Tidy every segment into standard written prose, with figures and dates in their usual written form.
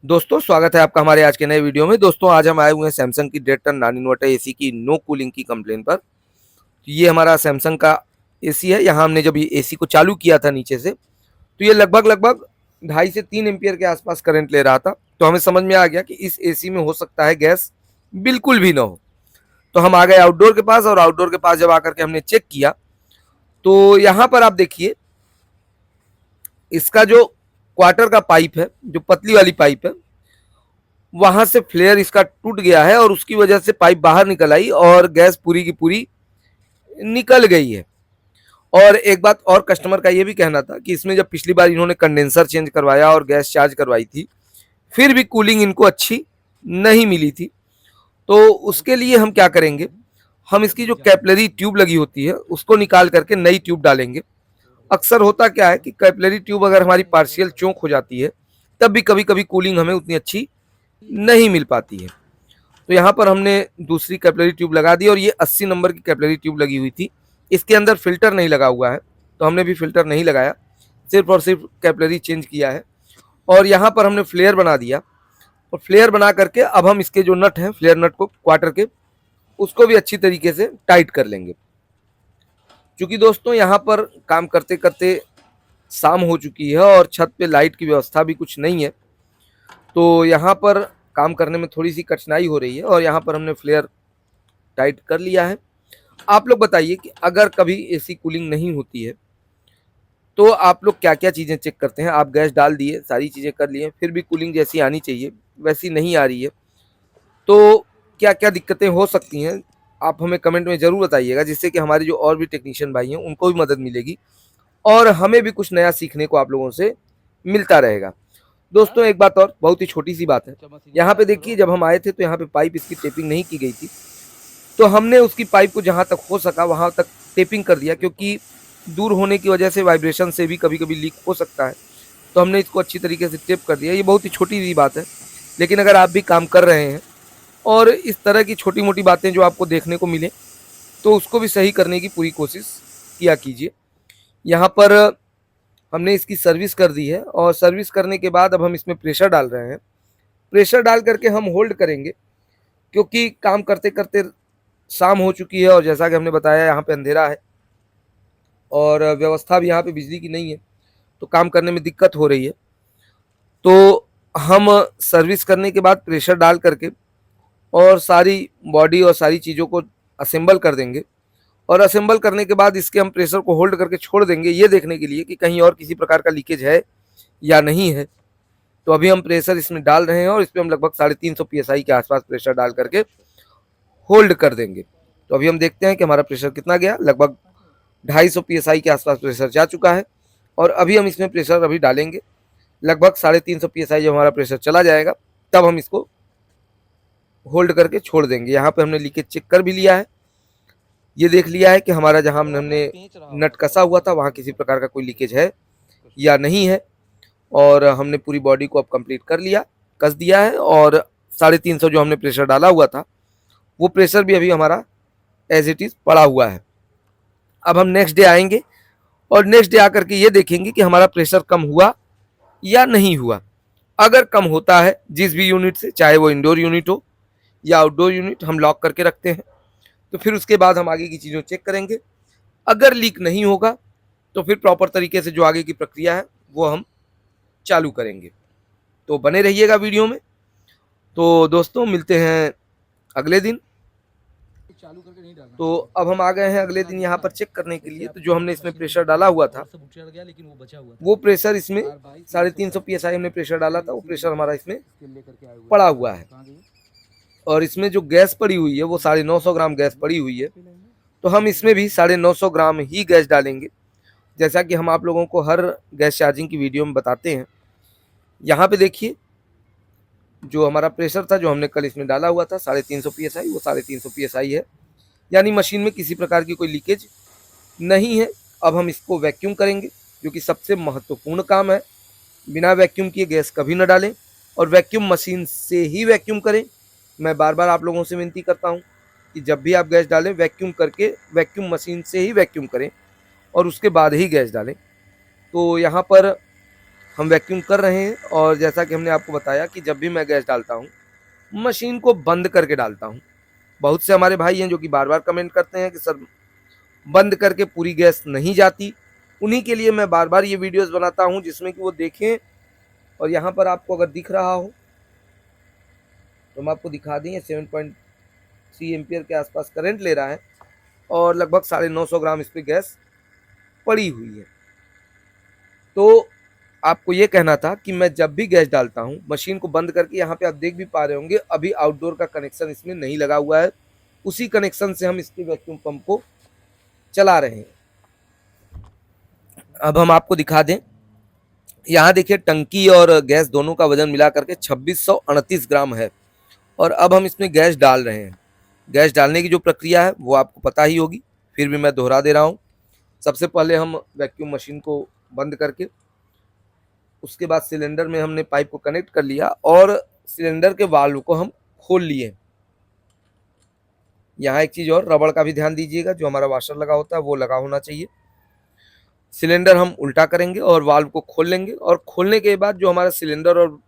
दोस्तों स्वागत है आपका हमारे आज के नए वीडियो में। दोस्तों आज हम आए हुए हैं सैमसंग की 1.5 टन नॉन इन्वर्टर एसी की नो कूलिंग की कंप्लेन पर। ये हमारा सैमसंग का एसी है। यहाँ हमने जब ये एसी को चालू किया था नीचे से, तो ये लगभग लगभग 2.5 से 3 एम्पियर के आसपास करंट ले रहा था। तो हमें समझ में आ गया कि इस एसी में हो सकता है गैस बिल्कुल भी ना हो। तो हम आ गए आउटडोर के पास, और आउटडोर के पास जब आकर के हमने चेक किया तो यहाँ पर आप देखिए, इसका जो क्वार्टर का पाइप है, जो पतली वाली पाइप है, वहां से फ्लेयर इसका टूट गया है और उसकी वजह से पाइप बाहर निकल आई और गैस पूरी की पूरी निकल गई है। और एक बात और कस्टमर का ये भी कहना था कि इसमें जब पिछली बार इन्होंने कंडेंसर चेंज करवाया और गैस चार्ज करवाई थी, फिर भी कूलिंग इनको अच्छी नहीं मिली थी। तो उसके लिए हम क्या करेंगे, हम इसकी जो कैपिलरी ट्यूब लगी होती है उसको निकाल करके नई ट्यूब डालेंगे। अक्सर होता क्या है कि कैपिलरी ट्यूब अगर हमारी पार्शियल चोक हो जाती है, तब भी कभी कभी कूलिंग हमें उतनी अच्छी नहीं मिल पाती है। तो यहाँ पर हमने दूसरी कैपिलरी ट्यूब लगा दी, और ये 80 नंबर की कैपिलरी ट्यूब लगी हुई थी। इसके अंदर फिल्टर नहीं लगा हुआ है, तो हमने भी फिल्टर नहीं लगाया, सिर्फ और सिर्फ कैपिलरी चेंज किया है। और यहाँ पर हमने फ्लेयर बना दिया, और फ्लेयर बना करके अब हम इसके जो नट हैं, फ्लेयर नट को क्वार्टर के, उसको भी अच्छी तरीके से टाइट कर लेंगे। क्योंकि दोस्तों यहाँ पर काम करते करते शाम हो चुकी है और छत पे लाइट की व्यवस्था भी कुछ नहीं है, तो यहाँ पर काम करने में थोड़ी सी कठिनाई हो रही है। और यहाँ पर हमने फ्लेयर टाइट कर लिया है। आप लोग बताइए कि अगर कभी एसी कूलिंग नहीं होती है तो आप लोग क्या क्या चीज़ें चेक करते हैं। आप गैस डाल दिए, सारी चीज़ें कर लिए, फिर भी कूलिंग जैसी आनी चाहिए वैसी नहीं आ रही है, तो क्या क्या दिक्कतें हो सकती हैं, आप हमें कमेंट में ज़रूर बताइएगा, जिससे कि हमारे जो और भी टेक्नीशियन भाई हैं उनको भी मदद मिलेगी और हमें भी कुछ नया सीखने को आप लोगों से मिलता रहेगा। दोस्तों एक बात और, बहुत ही छोटी सी बात है। यहाँ पे देखिए, जब हम आए थे तो यहाँ पे पाइप इसकी टेपिंग नहीं की गई थी, तो हमने उसकी पाइप को जहाँ तक हो सका वहाँ तक टेपिंग कर दिया, क्योंकि दूर होने की वजह से वाइब्रेशन से भी कभी कभी लीक हो सकता है। तो हमने इसको अच्छी तरीके से टेप कर दिया। ये बहुत ही छोटी सी बात है, लेकिन अगर आप भी काम कर रहे हैं और इस तरह की छोटी मोटी बातें जो आपको देखने को मिले, तो उसको भी सही करने की पूरी कोशिश किया कीजिए। यहाँ पर हमने इसकी सर्विस कर दी है, और सर्विस करने के बाद अब हम इसमें प्रेशर डाल रहे हैं। प्रेशर डाल करके हम होल्ड करेंगे, क्योंकि काम करते करते शाम हो चुकी है और जैसा कि हमने बताया यहाँ पे अंधेरा है और व्यवस्था भी यहाँ पे बिजली की नहीं है, तो काम करने में दिक्कत हो रही है। तो हम सर्विस करने के बाद प्रेशर डाल करके और सारी बॉडी और सारी चीज़ों को असेंबल कर देंगे, और असेंबल करने के बाद इसके हम प्रेशर को होल्ड करके छोड़ देंगे, ये देखने के लिए कि कहीं और किसी प्रकार का लीकेज है या नहीं है। तो अभी हम प्रेशर इसमें डाल रहे हैं और इस पर हम लगभग 350 PSI के आसपास प्रेशर डाल करके होल्ड कर देंगे। तो अभी हम देखते हैं कि हमारा प्रेशर कितना गया। लगभग 250 PSI के आसपास प्रेशर जा चुका है, और अभी हम इसमें प्रेशर अभी डालेंगे। लगभग 350 PSI जब हमारा प्रेशर चला जाएगा, तब हम इसको होल्ड करके छोड़ देंगे। यहाँ पे हमने लीकेज चेक कर भी लिया है, ये देख लिया है कि हमारा जहाँ हमने नट कसा हुआ था वहाँ किसी प्रकार का कोई लीकेज है या नहीं है, और हमने पूरी बॉडी को अब कंप्लीट कर लिया, कस दिया है। और 350 जो हमने प्रेशर डाला हुआ था, वो प्रेशर भी अभी हमारा एज इट इज़ पड़ा हुआ है। अब हम नेक्स्ट डे आएंगे और नेक्स्ट डे आकर के ये देखेंगे कि हमारा प्रेशर कम हुआ या नहीं हुआ। अगर कम होता है जिस भी यूनिट से, चाहे वो इंडोर यूनिट हो या आउटडोर यूनिट, हम लॉक करके रखते हैं। तो फिर उसके बाद हम आगे की चीज़ों चेक करेंगे। अगर लीक नहीं होगा तो फिर प्रॉपर तरीके से जो आगे की प्रक्रिया है वो हम चालू करेंगे। तो बने रहिएगा वीडियो में। तो दोस्तों मिलते हैं अगले दिन। तो अब हम आ गए हैं अगले दिन यहाँ पर चेक करने के लिए। तो जो हमने इसमें प्रेशर डाला हुआ था, वो प्रेशर इसमें 350 PSI हमने प्रेशर डाला था, वो प्रेशर हमारा इसमें पड़ा हुआ है। और इसमें जो गैस पड़ी हुई है वो 950 ग्राम गैस पड़ी हुई है। तो हम इसमें भी 950 ग्राम ही गैस डालेंगे, जैसा कि हम आप लोगों को हर गैस चार्जिंग की वीडियो में बताते हैं। यहाँ पे देखिए, जो हमारा प्रेशर था जो हमने कल इसमें डाला हुआ था 350 PSI, वो 350 PSI है, यानी मशीन में किसी प्रकार की कोई लीकेज नहीं है। अब हम इसको वैक्यूम करेंगे, जो कि सबसे महत्वपूर्ण काम है। बिना वैक्यूम किए गैस कभी न डालें, और वैक्यूम मशीन से ही वैक्यूम करें। मैं बार बार आप लोगों से विनती करता हूं कि जब भी आप गैस डालें, वैक्यूम करके वैक्यूम मशीन से ही वैक्यूम करें और उसके बाद ही गैस डालें। तो यहाँ पर हम वैक्यूम कर रहे हैं। और जैसा कि हमने आपको बताया कि जब भी मैं गैस डालता हूँ मशीन को बंद करके डालता हूँ। बहुत से हमारे भाई हैं जो कि बार बार कमेंट करते हैं कि सर बंद करके पूरी गैस नहीं जाती। उन्हीं के लिए मैं बार बार ये वीडियोस बनाता हूँ जिसमें कि वो देखें। और यहाँ पर आपको अगर दिख रहा हो तो हम आपको दिखा दें, 7.3 एम्पियर के आसपास करंट ले रहा है और लगभग 950 ग्राम इस पर गैस पड़ी हुई है। तो आपको ये कहना था कि मैं जब भी गैस डालता हूँ मशीन को बंद करके, यहाँ पे आप देख भी पा रहे होंगे अभी आउटडोर का कनेक्शन इसमें नहीं लगा हुआ है, उसी कनेक्शन से हम इसके वैक्यूम पंप को चला रहे हैं। अब हम आपको दिखा दें, यहाँ देखिए टंकी और गैस दोनों का वजन मिला करके 2638 ग्राम है। और अब हम इसमें गैस डाल रहे हैं। गैस डालने की जो प्रक्रिया है वो आपको पता ही होगी, फिर भी मैं दोहरा दे रहा हूँ। सबसे पहले हम वैक्यूम मशीन को बंद करके उसके बाद सिलेंडर में हमने पाइप को कनेक्ट कर लिया और सिलेंडर के वाल्व को हम खोल लिए। यहाँ एक चीज़ और, रबड़ का भी ध्यान दीजिएगा, जो हमारा वाशर लगा होता है वो लगा होना चाहिए। सिलेंडर हम उल्टा करेंगे और वाल्व को खोल लेंगे और खोलने के बाद जो हमारा सिलेंडर और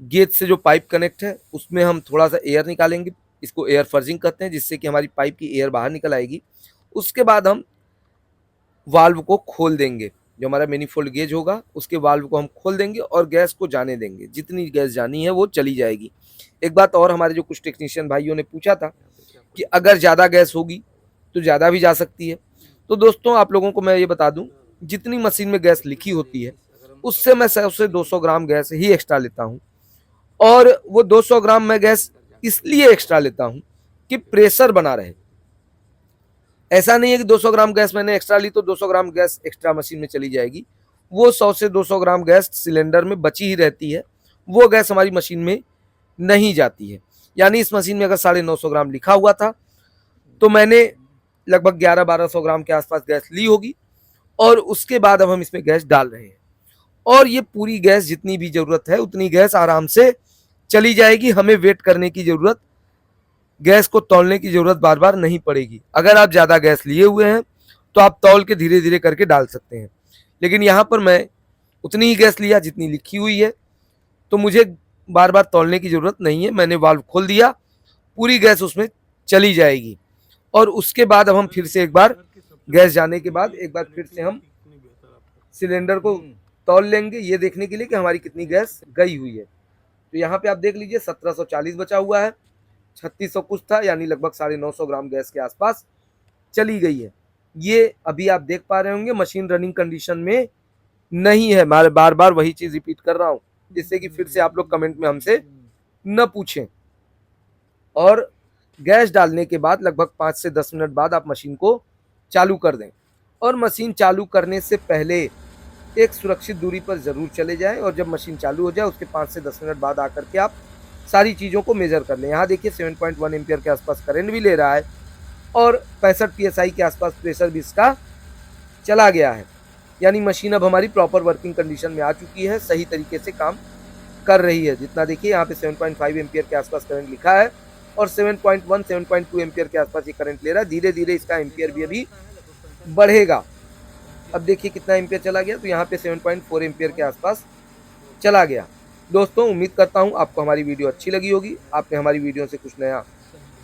गेज से जो पाइप कनेक्ट है उसमें हम थोड़ा सा एयर निकालेंगे। इसको एयर फर्जिंग कहते हैं, जिससे कि हमारी पाइप की एयर बाहर निकल आएगी। उसके बाद हम वाल्व को खोल देंगे, जो हमारा मैनिफोल्ड गेज होगा उसके वाल्व को हम खोल देंगे और गैस को जाने देंगे। जितनी गैस जानी है वो चली जाएगी। एक बात और, हमारे जो कुछ टेक्नीशियन भाइयों ने पूछा था कि अगर ज़्यादा गैस होगी तो ज़्यादा भी जा सकती है। तो दोस्तों आप लोगों को मैं ये बता दूं, जितनी मशीन में गैस लिखी होती है उससे मैं 100 से 200 ग्राम गैस ही एक्स्ट्रा लेता हूं। और वो 200 ग्राम मैं गैस इसलिए एक्स्ट्रा लेता हूं कि प्रेशर बना रहे। ऐसा नहीं है कि 200 ग्राम गैस मैंने एक्स्ट्रा ली तो 200 ग्राम गैस एक्स्ट्रा मशीन में चली जाएगी। वो 100 से 200 ग्राम गैस सिलेंडर में बची ही रहती है, वो गैस हमारी मशीन में नहीं जाती है। यानी इस मशीन में अगर 950 ग्राम लिखा हुआ था तो मैंने लगभग 1100-1200 ग्राम के आसपास गैस ली होगी और उसके बाद अब हम इसमें गैस डाल रहे हैं। और ये पूरी गैस जितनी भी जरूरत है उतनी गैस आराम से चली जाएगी। हमें वेट करने की जरूरत, गैस को तौलने की जरूरत बार बार नहीं पड़ेगी। अगर आप ज़्यादा गैस लिए हुए हैं तो आप तौल के धीरे धीरे करके डाल सकते हैं, लेकिन यहाँ पर मैं उतनी ही गैस लिया जितनी लिखी हुई है, तो मुझे बार बार तौलने की जरूरत नहीं है। मैंने वाल्व खोल दिया, पूरी गैस उसमें चली जाएगी। और उसके बाद अब हम फिर से एक बार गैस जाने के बाद एक बार फिर से हम सिलेंडर को तौल लेंगे, ये देखने के लिए कि हमारी कितनी गैस गई हुई है। तो यहाँ पे आप देख लीजिए 1740 बचा हुआ है, 3600 कुछ था, यानी लगभग 950 ग्राम गैस के आसपास चली गई है। ये अभी आप देख पा रहे होंगे मशीन रनिंग कंडीशन में नहीं है। मैं बार बार वही चीज रिपीट कर रहा हूँ जिससे कि फिर से आप लोग कमेंट में हमसे न पूछें। और गैस डालने के बाद लगभग 5 से 10 मिनट बाद आप मशीन को चालू कर दें। और मशीन चालू करने से पहले एक सुरक्षित दूरी पर ज़रूर चले जाएं और जब मशीन चालू हो जाए उसके 5 से 10 मिनट बाद आकर के आप सारी चीज़ों को मेज़र कर लें। यहाँ देखिए 7.1 एम्पियर के आसपास करंट भी ले रहा है और 65 PSI के आसपास प्रेशर भी इसका चला गया है। यानी मशीन अब हमारी प्रॉपर वर्किंग कंडीशन में आ चुकी है, सही तरीके से काम कर रही है। जितना देखिए यहाँ पे 7.5 एम्पियर के आसपास करंट लिखा है और 7.1 7.2 एम्पियर के आसपास ये करंट ले रहा है। धीरे धीरे इसका एम्पियर भी अभी बढ़ेगा। अब देखिए कितना एम्पियर चला गया, तो यहाँ पे 7.4 एम्पियर के आसपास चला गया। दोस्तों उम्मीद करता हूँ आपको हमारी वीडियो अच्छी लगी होगी, आपने हमारी वीडियो से कुछ नया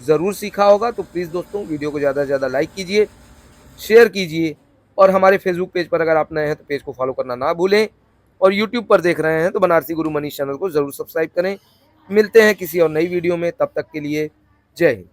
ज़रूर सीखा होगा। तो प्लीज़ दोस्तों वीडियो को ज़्यादा से ज़्यादा लाइक कीजिए, शेयर कीजिए और हमारे फेसबुक पेज पर अगर आप नए हैं तो पेज को फॉलो करना ना भूलें। और यूट्यूब पर देख रहे हैं तो बनारसी गुरु मनीष चैनल को ज़रूर सब्सक्राइब करें। मिलते हैं किसी और नई वीडियो में, तब तक के लिए जय हिंद।